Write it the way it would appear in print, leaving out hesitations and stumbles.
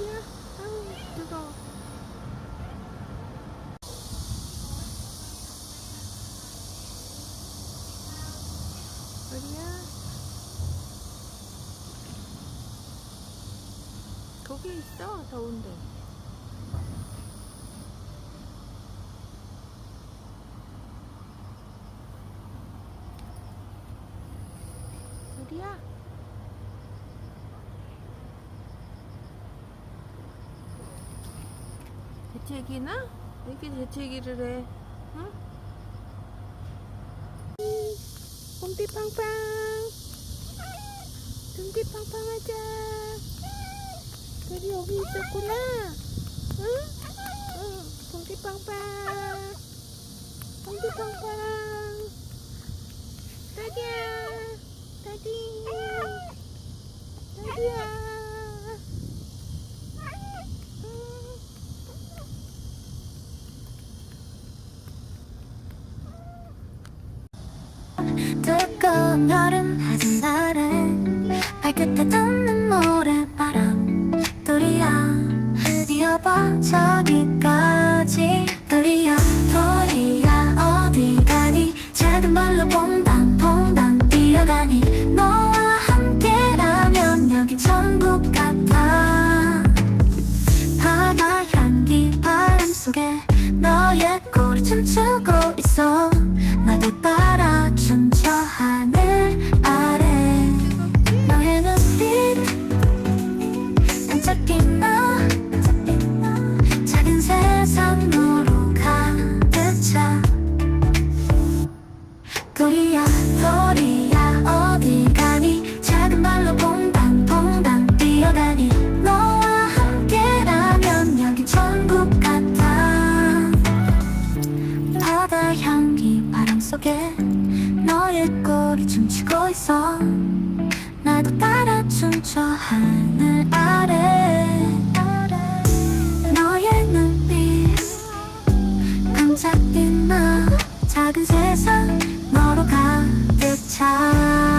어디야? 아우 뜨거워. 어디야? 거기 있어. 더운데. 어디야? 재채기나? 왜 이렇게 재채기를 해? 응? pompi팡팡 둥기팡팡 하자. 별이 여기 있었구나. 응? 응. pompi팡팡 pompi팡팡. 딸기야 딸기 딸기야. 뜨거운 여름 낮은 날에 발끝에 닿는 모래바람 도리야 뛰어봐 저기까지 도리야 도리야 어디 가니 작은 발로 퐁당퐁당 뛰어가니 너와 함께라면 여기 천국 같아 바다 향기 바람 속에 너의 꼬리 춤추고 있어 나도 따라 춤춰 하늘 아래 너의 눈빛 반짝이나 작은 세상으로 가득 차 도리야 도리야 어디 가니 작은 발로 퐁당퐁당 뛰어가니 너와 함께라면 여기 천국 같아 바다 향기 바람 속에 너의 꼬리 춤추고 있어 나도 따라 춤춰 하늘 아래 너의 눈빛 반짝이나 작은 세상 너로 가득 차